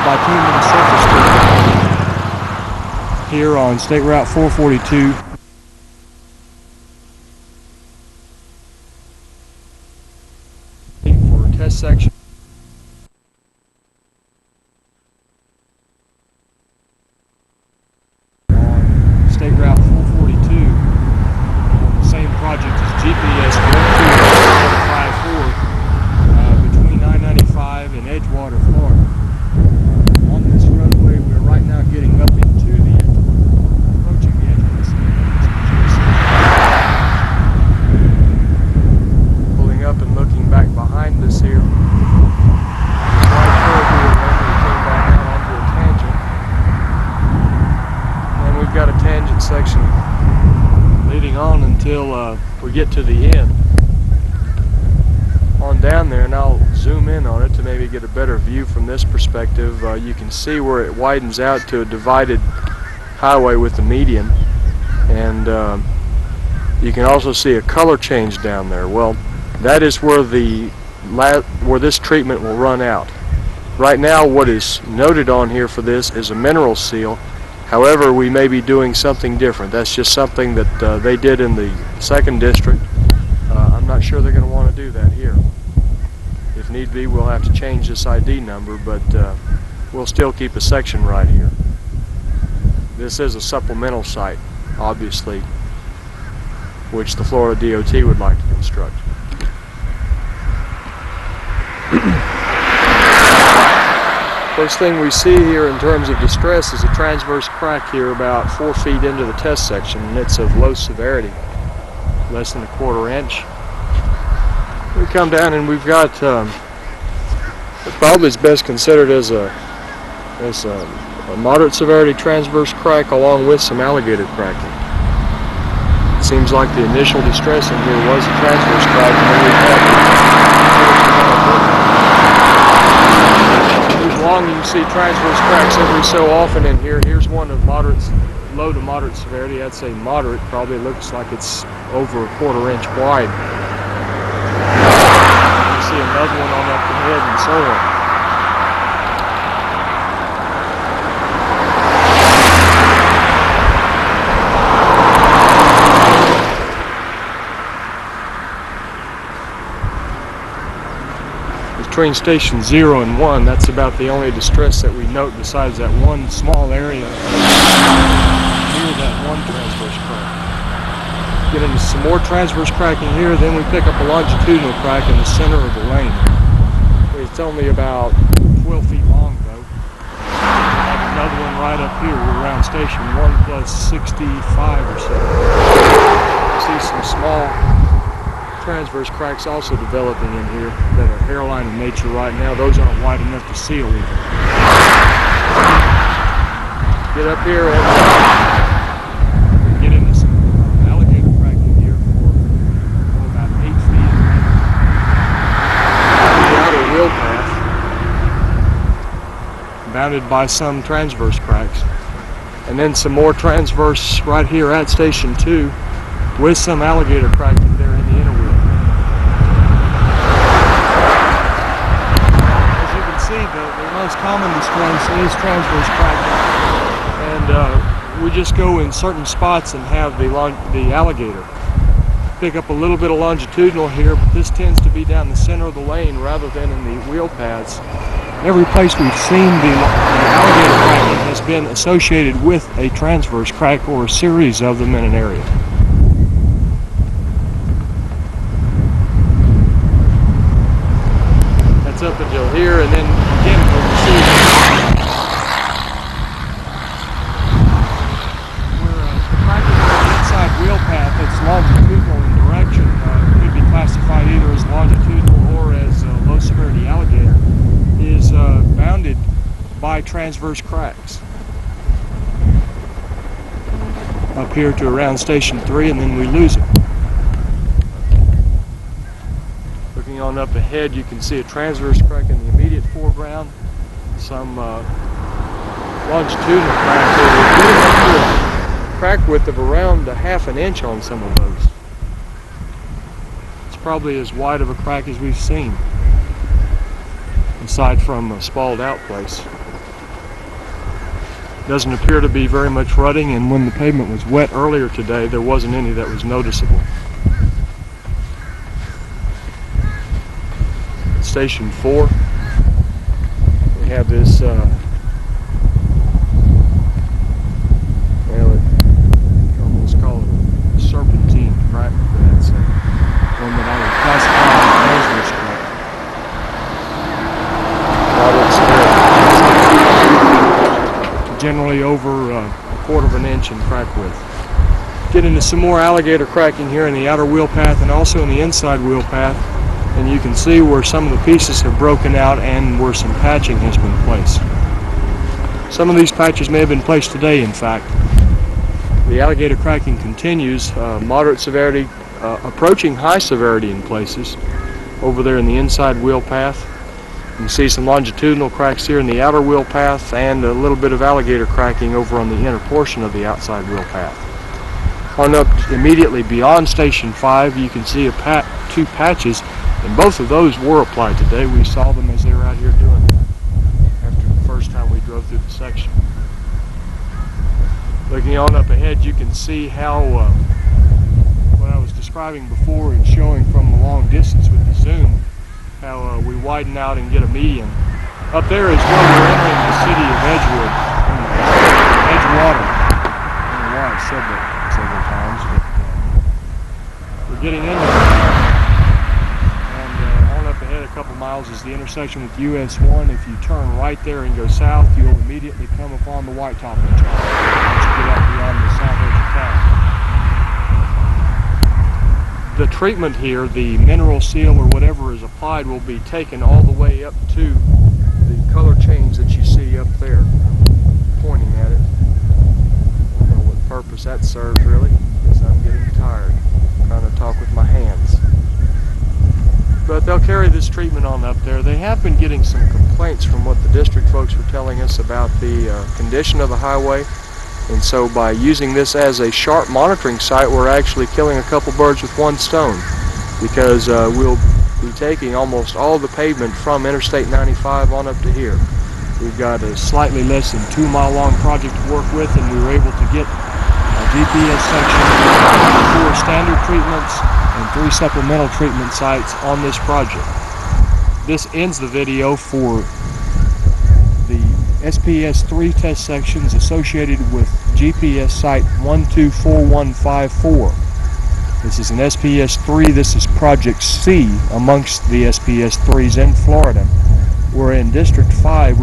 bituminous surface treatment here on State Route 442. For test section. On State Route 442 on the same project as GPS 12454 between 995 and Edgewater, Florida. On this roadway, we're right now getting up into the approaching the edge of the city. Pulling up and looking back behind us here. Right curve here, then we came back out onto a tangent. And we've got a tangent section leading on until we get to the end. On down there, and I'll zoom in on it to maybe get a better view from this perspective. You can see where it widens out to a divided highway with the median, and you can also see a color change down there. Well, that is where this treatment will run out. Right now, what is noted on here for this is a mineral seal. However, we may be doing something different. That's just something that they did in the 2nd District. I'm not sure they're going to want to do that here. If need be, we'll have to change this ID number, but we'll still keep a section right here. This is a supplemental site, obviously, which the Florida DOT would like to construct. First thing we see here in terms of distress is a transverse crack here about 4 feet into the test section, and it's of low severity, less than a 1/4 inch. We come down and we've got probably is best considered as a moderate severity transverse crack along with some alligator cracking. It seems like the initial distress in here was a transverse crack, and then we've move along, you can see transverse cracks every so often in here. Here's one of low to moderate severity. I'd say moderate. Probably looks like it's over a 1/4 inch wide. See another one on up the head and so on. Between station 0 and 1, that's about the only distress that we note besides that one small area near that one transverse crack. Get into some more transverse cracking here, then we pick up a longitudinal crack in the center of the lane. It's only about 12 feet long though. Have another one right up here. We're around station 1 plus 65 or so. See some small transverse cracks also developing in here that are hairline in nature right now. Those aren't wide enough to seal even. Get up here and get into some alligator cracking here for about 8 feet. The outer wheel path, bounded by some transverse cracks. And then some more transverse right here at station 2 with some alligator cracking there in the inner wheel. As you can see, the most common distress is transverse cracking. And we just go in certain spots and have the alligator. Pick up a little bit of longitudinal here, but this tends to be down the center of the lane rather than in the wheel paths. Every place we've seen the alligator cracking has been associated with a transverse crack or a series of them in an area. That's up until here, and then again we can see where the crack is on the inside wheel path that's longitudinal in direction, could be classified either as longitudinal or as low severity alligator, is bounded by transverse cracks. Up here to around station 3, and then we lose it. Looking on up ahead, you can see a transverse crack in the immediate foreground, some longitudinal crack there. We're getting up to a crack width of around a 1/2 inch on some of those. It's probably as wide of a crack as we've seen, aside from a spalled out place. Doesn't appear to be very much rutting, and when the pavement was wet earlier today, there wasn't any that was noticeable. Station 4, we have this well, you can almost call it a serpentine crack. That's one that I would classify as crack. Generally over a quarter of an inch in crack width. Get into some more alligator cracking here in the outer wheel path and also in the inside wheel path. And you can see where some of the pieces have broken out and where some patching has been placed. Some of these patches may have been placed today, in fact. The alligator cracking continues, moderate severity, approaching high severity in places. Over there in the inside wheel path, you can see some longitudinal cracks here in the outer wheel path and a little bit of alligator cracking over on the inner portion of the outside wheel path. On up immediately beyond Station 5, you can see two patches. And both of those were applied today. We saw them as they were out here doing that after the first time we drove through the section. Looking on up ahead, you can see how what I was describing before and showing from a long distance with the zoom, how we widen out and get a median. Up there is where we're entering the city of Edgewood, Edgewater. I don't know why I said that several times, but we're getting into it. Ahead a couple miles is the intersection with US 1. If you turn right there and go south, you'll immediately come upon the Whitetop Interchange once you get up beyond the south edge of town. The treatment here, the mineral seal or whatever is applied, will be taken all the way up to the color change that you see up there, pointing at it. I don't know what purpose that serves really, because I'm getting tired trying to talk with my hands. But they'll carry this treatment on up there. They have been getting some complaints from what the district folks were telling us about the condition of the highway. And so by using this as a sharp monitoring site, we're actually killing a couple birds with one stone. Because we'll be taking almost all the pavement from Interstate 95 on up to here. We've got a slightly less than 2 mile long project to work with, and we were able to get a GPS section, 4 standard treatments, and 3 supplemental treatment sites on this project. This ends the video for the SPS 3 test sections associated with GPS site 124154. This is an SPS 3, this is Project C amongst the SPS 3s in Florida. We're in District 5.